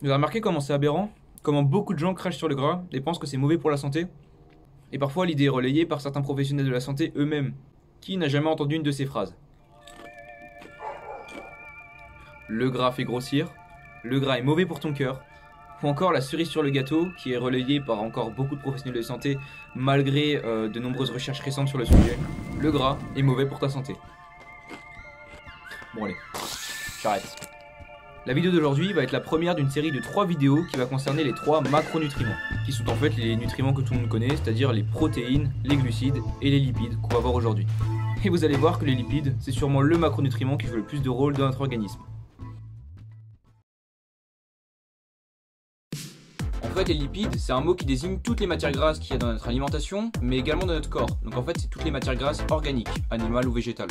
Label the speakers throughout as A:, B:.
A: Vous avez remarqué comment c'est aberrant? Comment beaucoup de gens crachent sur le gras et pensent que c'est mauvais pour la santé? Et parfois l'idée est relayée par certains professionnels de la santé eux-mêmes. Qui n'a jamais entendu une de ces phrases? Le gras fait grossir, le gras est mauvais pour ton cœur, ou encore la cerise sur le gâteau, qui est relayée par encore beaucoup de professionnels de santé, malgré de nombreuses recherches récentes sur le sujet. Le gras est mauvais pour ta santé. Bon allez, j'arrête. La vidéo d'aujourd'hui va être la première d'une série de 3 vidéos qui va concerner les 3 macronutriments, qui sont en fait les nutriments que tout le monde connaît, c'est-à-dire les protéines, les glucides et les lipides qu'on va voir aujourd'hui. Et vous allez voir que les lipides, c'est sûrement le macronutriment qui joue le plus de rôle dans notre organisme. En fait, les lipides, c'est un mot qui désigne toutes les matières grasses qu'il y a dans notre alimentation, mais également dans notre corps. Donc en fait, c'est toutes les matières grasses organiques, animales ou végétales.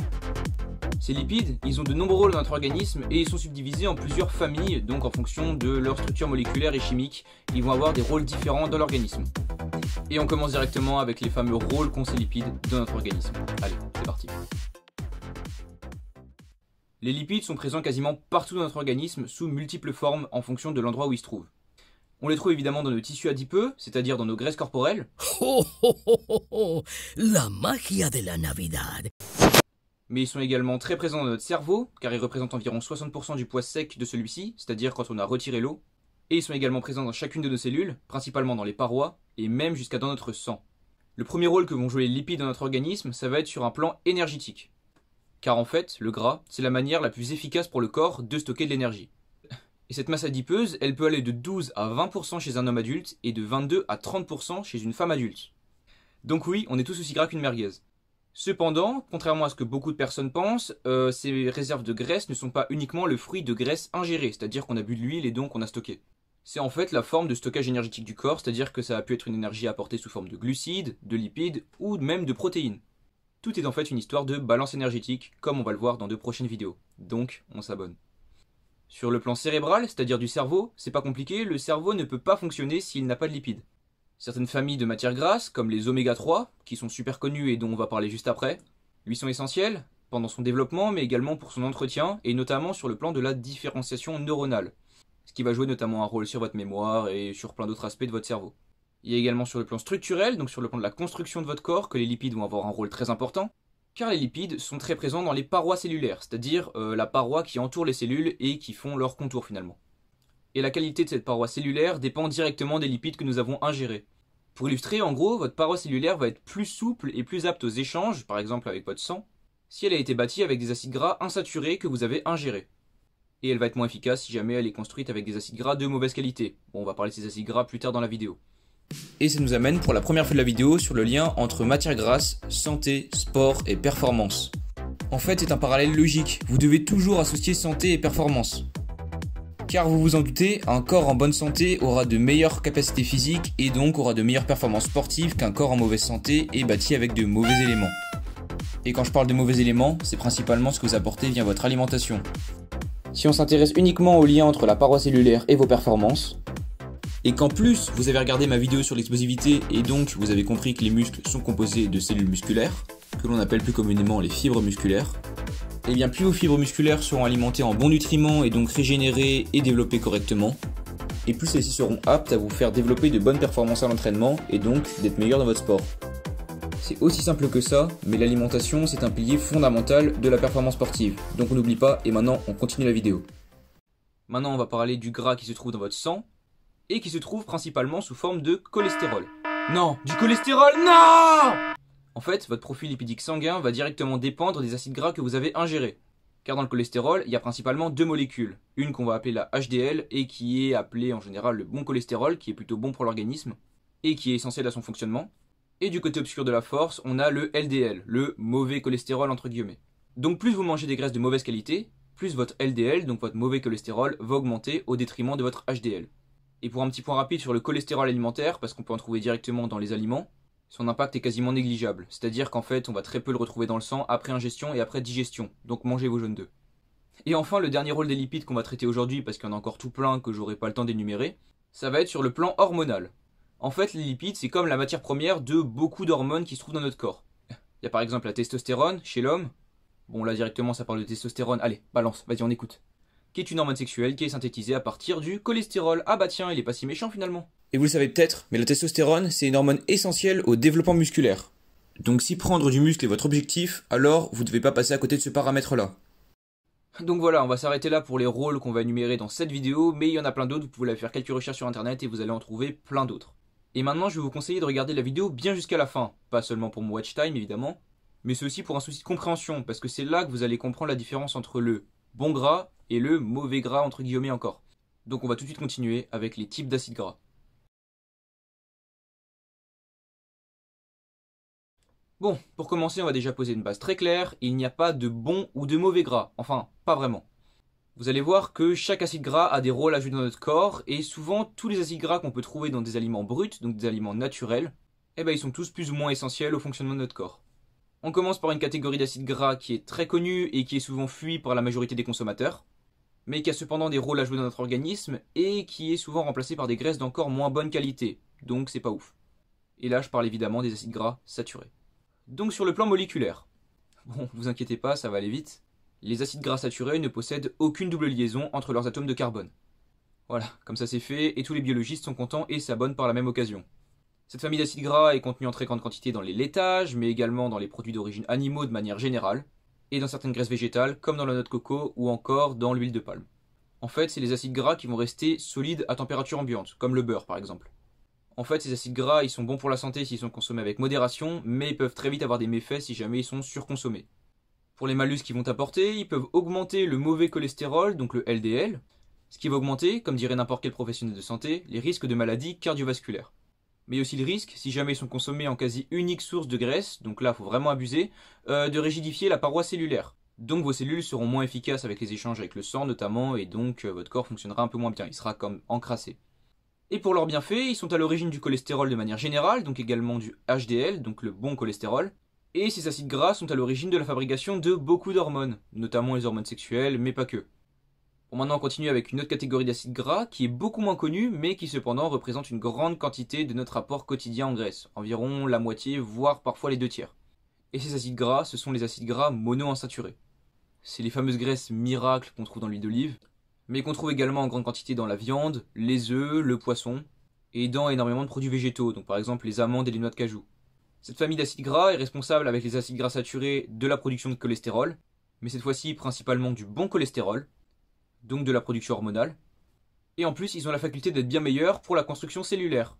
A: Ces lipides, ils ont de nombreux rôles dans notre organisme et ils sont subdivisés en plusieurs familles, donc en fonction de leur structure moléculaire et chimique, ils vont avoir des rôles différents dans l'organisme. Et on commence directement avec les fameux rôles qu'ont ces lipides dans notre organisme. Allez, c'est parti. Les lipides sont présents quasiment partout dans notre organisme sous multiples formes en fonction de l'endroit où ils se trouvent. On les trouve évidemment dans nos tissus adipeux, c'est-à-dire dans nos graisses corporelles.
B: ¡Oh, oh, oh, oh, oh! La magia de la Navidad.
A: Mais ils sont également très présents dans notre cerveau, car ils représentent environ 60% du poids sec de celui-ci, c'est-à-dire quand on a retiré l'eau. Et ils sont également présents dans chacune de nos cellules, principalement dans les parois, et même jusqu'à dans notre sang. Le premier rôle que vont jouer les lipides dans notre organisme, ça va être sur un plan énergétique. Car en fait, le gras, c'est la manière la plus efficace pour le corps de stocker de l'énergie. Et cette masse adipeuse, elle peut aller de 12 à 20% chez un homme adulte, et de 22 à 30% chez une femme adulte. Donc oui, on est tous aussi gras qu'une merguez. Cependant, contrairement à ce que beaucoup de personnes pensent, ces réserves de graisse ne sont pas uniquement le fruit de graisse ingérée, c'est-à-dire qu'on a bu de l'huile et donc on a stocké. C'est en fait la forme de stockage énergétique du corps, c'est-à-dire que ça a pu être une énergie apportée sous forme de glucides, de lipides ou même de protéines. Tout est en fait une histoire de balance énergétique, comme on va le voir dans 2 prochaines vidéos. Donc, on s'abonne. Sur le plan cérébral, c'est-à-dire du cerveau, c'est pas compliqué, le cerveau ne peut pas fonctionner s'il n'a pas de lipides. Certaines familles de matières grasses, comme les oméga 3, qui sont super connues et dont on va parler juste après, lui sont essentielles, pendant son développement, mais également pour son entretien, et notamment sur le plan de la différenciation neuronale, ce qui va jouer notamment un rôle sur votre mémoire et sur plein d'autres aspects de votre cerveau. Il y a également sur le plan structurel, donc sur le plan de la construction de votre corps, que les lipides vont avoir un rôle très important, car les lipides sont très présents dans les parois cellulaires, c'est-à-dire la paroi qui entoure les cellules et qui font leur contour finalement. Et la qualité de cette paroi cellulaire dépend directement des lipides que nous avons ingérés. Pour illustrer, en gros, votre paroi cellulaire va être plus souple et plus apte aux échanges, par exemple avec votre sang, si elle a été bâtie avec des acides gras insaturés que vous avez ingérés. Et elle va être moins efficace si jamais elle est construite avec des acides gras de mauvaise qualité. Bon, on va parler de ces acides gras plus tard dans la vidéo. Et ça nous amène pour la première fois de la vidéo sur le lien entre matière grasse, santé, sport et performance. En fait, c'est un parallèle logique, vous devez toujours associer santé et performance. Car vous vous en doutez, un corps en bonne santé aura de meilleures capacités physiques et donc aura de meilleures performances sportives qu'un corps en mauvaise santé et bâti avec de mauvais éléments. Et quand je parle de mauvais éléments, c'est principalement ce que vous apportez via votre alimentation. Si on s'intéresse uniquement au lien entre la paroi cellulaire et vos performances, et qu'en plus vous avez regardé ma vidéo sur l'explosivité et donc vous avez compris que les muscles sont composés de cellules musculaires, que l'on appelle plus communément les fibres musculaires, et bien plus vos fibres musculaires seront alimentées en bons nutriments et donc régénérées et développées correctement, et plus celles-ci seront aptes à vous faire développer de bonnes performances à l'entraînement et donc d'être meilleur dans votre sport. C'est aussi simple que ça, mais l'alimentation c'est un pilier fondamental de la performance sportive, donc on n'oublie pas et maintenant on continue la vidéo. Maintenant on va parler du gras qui se trouve dans votre sang, et qui se trouve principalement sous forme de cholestérol. Non, du cholestérol, non! En fait, votre profil lipidique sanguin va directement dépendre des acides gras que vous avez ingérés. Car dans le cholestérol, il y a principalement 2 molécules. Une qu'on va appeler la HDL et qui est appelée en général le bon cholestérol, qui est plutôt bon pour l'organisme, et qui est essentiel à son fonctionnement. Et du côté obscur de la force, on a le LDL, le mauvais cholestérol entre guillemets. Donc plus vous mangez des graisses de mauvaise qualité, plus votre LDL, donc votre mauvais cholestérol, va augmenter au détriment de votre HDL. Et pour un petit point rapide sur le cholestérol alimentaire, parce qu'on peut en trouver directement dans les aliments, son impact est quasiment négligeable, c'est-à-dire qu'en fait on va très peu le retrouver dans le sang après ingestion et après digestion, donc mangez vos jaunes d'œufs. Et enfin le dernier rôle des lipides qu'on va traiter aujourd'hui, parce qu'il y en a encore tout plein que j'aurai pas le temps d'énumérer, ça va être sur le plan hormonal. En fait les lipides c'est comme la matière première de beaucoup d'hormones qui se trouvent dans notre corps. Il y a par exemple la testostérone chez l'homme, bon là directement ça parle de testostérone, allez balance, vas-y on écoute. qui est une hormone sexuelle qui est synthétisée à partir du cholestérol. Ah bah tiens, il est pas si méchant finalement. Et vous le savez peut-être, mais la testostérone, c'est une hormone essentielle au développement musculaire. Donc si prendre du muscle est votre objectif, alors vous ne devez pas passer à côté de ce paramètre-là. Donc voilà, on va s'arrêter là pour les rôles qu'on va énumérer dans cette vidéo, mais il y en a plein d'autres, vous pouvez aller faire quelques recherches sur internet et vous allez en trouver plein d'autres. Et maintenant, je vais vous conseiller de regarder la vidéo bien jusqu'à la fin, pas seulement pour mon watch time évidemment, mais c'est aussi pour un souci de compréhension, parce que c'est là que vous allez comprendre la différence entre le bon gras et le mauvais gras entre guillemets encore. Donc on va tout de suite continuer avec les types d'acides gras. Bon, pour commencer, on va déjà poser une base très claire, il n'y a pas de bon ou de mauvais gras, enfin, pas vraiment. Vous allez voir que chaque acide gras a des rôles à jouer dans notre corps, et souvent tous les acides gras qu'on peut trouver dans des aliments bruts, donc des aliments naturels, ils sont tous plus ou moins essentiels au fonctionnement de notre corps. On commence par une catégorie d'acides gras qui est très connue et qui est souvent fuie par la majorité des consommateurs, mais qui a cependant des rôles à jouer dans notre organisme, et qui est souvent remplacé par des graisses d'encore moins bonne qualité, donc c'est pas ouf. Et là je parle évidemment des acides gras saturés. Donc sur le plan moléculaire, bon, vous inquiétez pas, ça va aller vite. Les acides gras saturés ne possèdent aucune double liaison entre leurs atomes de carbone. Voilà, comme ça c'est fait, et tous les biologistes sont contents et s'abonnent par la même occasion. Cette famille d'acides gras est contenue en très grande quantité dans les laitages, mais également dans les produits d'origine animaux de manière générale, et dans certaines graisses végétales, comme dans la noix de coco ou encore dans l'huile de palme. En fait, c'est les acides gras qui vont rester solides à température ambiante, comme le beurre par exemple. En fait, ces acides gras, ils sont bons pour la santé s'ils sont consommés avec modération, mais ils peuvent très vite avoir des méfaits si jamais ils sont surconsommés. Pour les malus qu'ils vont apporter, ils peuvent augmenter le mauvais cholestérol, donc le LDL, ce qui va augmenter, comme dirait n'importe quel professionnel de santé, les risques de maladies cardiovasculaires. Mais il y a aussi le risque, si jamais ils sont consommés en quasi unique source de graisse, donc là il faut vraiment abuser, de rigidifier la paroi cellulaire. Donc vos cellules seront moins efficaces avec les échanges avec le sang notamment, et donc votre corps fonctionnera un peu moins bien, il sera comme encrassé. Et pour leurs bienfaits, ils sont à l'origine du cholestérol de manière générale, donc également du HDL, donc le bon cholestérol. Et ces acides gras sont à l'origine de la fabrication de beaucoup d'hormones, notamment les hormones sexuelles, mais pas que. Bon, maintenant on continue avec une autre catégorie d'acides gras qui est beaucoup moins connue, mais qui cependant représente une grande quantité de notre apport quotidien en graisse, environ la moitié, voire parfois les 2/3. Et ces acides gras, ce sont les acides gras monoinsaturés. C'est les fameuses graisses miracles qu'on trouve dans l'huile d'olive, mais qu'on trouve également en grande quantité dans la viande, les œufs, le poisson, et dans énormément de produits végétaux, donc par exemple les amandes et les noix de cajou. Cette famille d'acides gras est responsable avec les acides gras saturés de la production de cholestérol, mais cette fois-ci principalement du bon cholestérol, donc de la production hormonale, et en plus ils ont la faculté d'être bien meilleurs pour la construction cellulaire.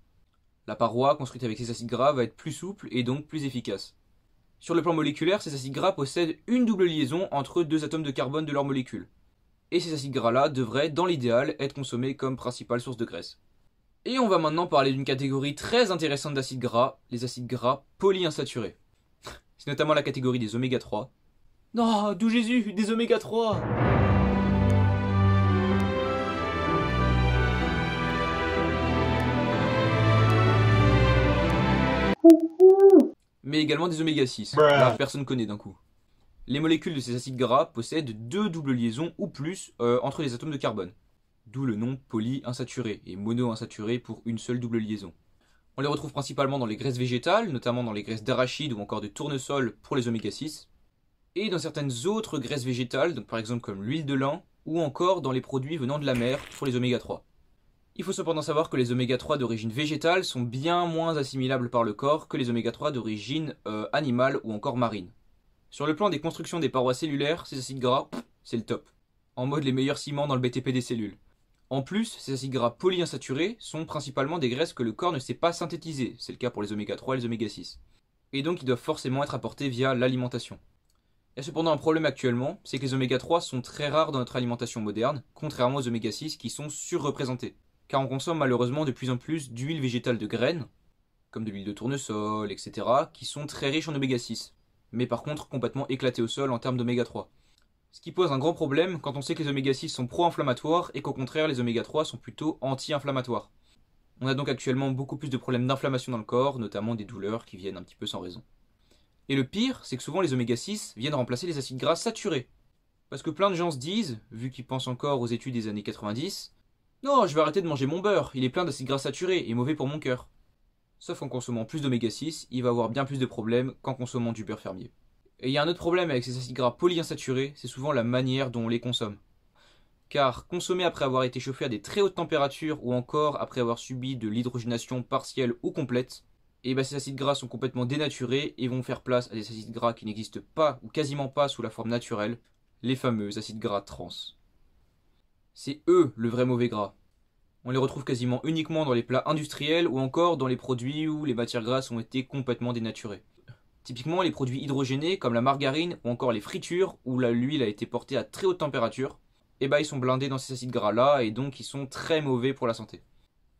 A: La paroi construite avec ces acides gras va être plus souple et donc plus efficace. Sur le plan moléculaire, ces acides gras possèdent une double liaison entre deux atomes de carbone de leur molécule. Et ces acides gras-là devraient, dans l'idéal, être consommés comme principale source de graisse. Et on va maintenant parler d'une catégorie très intéressante d'acides gras, les acides gras polyinsaturés. C'est notamment la catégorie des oméga 3. Non, d'où Jésus, des oméga 3 mais également des oméga 6. Là, personne connaît d'un coup. Les molécules de ces acides gras possèdent deux doubles liaisons ou plus entre les atomes de carbone. D'où le nom polyinsaturé et monoinsaturé pour une seule double liaison. On les retrouve principalement dans les graisses végétales, notamment dans les graisses d'arachide ou encore de tournesol pour les oméga 6, et dans certaines autres graisses végétales, donc par exemple comme l'huile de lin, ou encore dans les produits venant de la mer pour les oméga 3. Il faut cependant savoir que les oméga 3 d'origine végétale sont bien moins assimilables par le corps que les oméga 3 d'origine animale ou encore marine. Sur le plan des constructions des parois cellulaires, ces acides gras, c'est le top. En mode les meilleurs ciments dans le BTP des cellules. En plus, ces acides gras polyinsaturés sont principalement des graisses que le corps ne sait pas synthétiser, c'est le cas pour les oméga 3 et les oméga 6. Et donc ils doivent forcément être apportés via l'alimentation. Il y a cependant un problème actuellement, c'est que les oméga 3 sont très rares dans notre alimentation moderne, contrairement aux oméga 6 qui sont surreprésentés. Car on consomme malheureusement de plus en plus d'huiles végétales de graines, comme de l'huile de tournesol, etc., qui sont très riches en oméga 6, mais par contre complètement éclatées au sol en termes d'oméga 3. Ce qui pose un grand problème quand on sait que les oméga 6 sont pro-inflammatoires et qu'au contraire les oméga 3 sont plutôt anti-inflammatoires. On a donc actuellement beaucoup plus de problèmes d'inflammation dans le corps, notamment des douleurs qui viennent un petit peu sans raison. Et le pire, c'est que souvent les oméga 6 viennent remplacer les acides gras saturés. Parce que plein de gens se disent, vu qu'ils pensent encore aux études des années 90, non, je vais arrêter de manger mon beurre, il est plein d'acides gras saturés et mauvais pour mon cœur. Sauf qu'en consommant plus d'oméga 6, il va avoir bien plus de problèmes qu'en consommant du beurre fermier. Et il y a un autre problème avec ces acides gras polyinsaturés, c'est souvent la manière dont on les consomme. car consommés après avoir été chauffés à des très hautes températures ou encore après avoir subi de l'hydrogénation partielle ou complète, et ces acides gras sont complètement dénaturés et vont faire place à des acides gras qui n'existent pas ou quasiment pas sous la forme naturelle, les fameux acides gras trans. C'est eux le vrai mauvais gras. On les retrouve quasiment uniquement dans les plats industriels ou encore dans les produits où les matières grasses ont été complètement dénaturées. Typiquement les produits hydrogénés comme la margarine ou encore les fritures où l'huile a été portée à très haute température, ils sont blindés dans ces acides gras là et donc ils sont très mauvais pour la santé.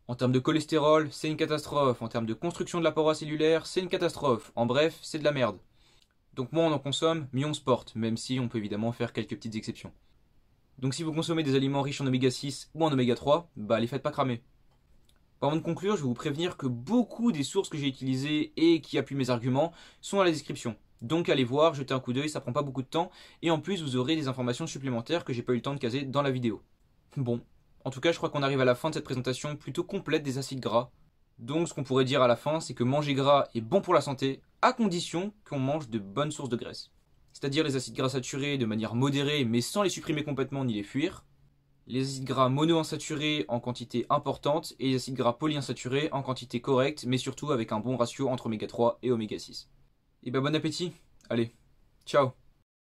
A: En termes de cholestérol, c'est une catastrophe. En termes de construction de la paroi cellulaire, c'est une catastrophe. En bref, c'est de la merde. Donc moins on en consomme, mieux on se porte, même si on peut évidemment faire quelques petites exceptions. Donc si vous consommez des aliments riches en oméga 6 ou en oméga 3, les faites pas cramer. Avant de conclure, je vais vous prévenir que beaucoup des sources que j'ai utilisées et qui appuient mes arguments sont dans la description. Donc allez voir, jetez un coup d'œil, ça prend pas beaucoup de temps, et en plus vous aurez des informations supplémentaires que j'ai pas eu le temps de caser dans la vidéo. Bon, en tout cas je crois qu'on arrive à la fin de cette présentation plutôt complète des acides gras. Donc ce qu'on pourrait dire à la fin, c'est que manger gras est bon pour la santé, à condition qu'on mange de bonnes sources de graisse. C'est-à-dire les acides gras saturés de manière modérée mais sans les supprimer complètement ni les fuir, les acides gras monoinsaturés en quantité importante et les acides gras polyinsaturés en quantité correcte mais surtout avec un bon ratio entre oméga 3 et oméga 6. Et bon appétit. Allez, ciao.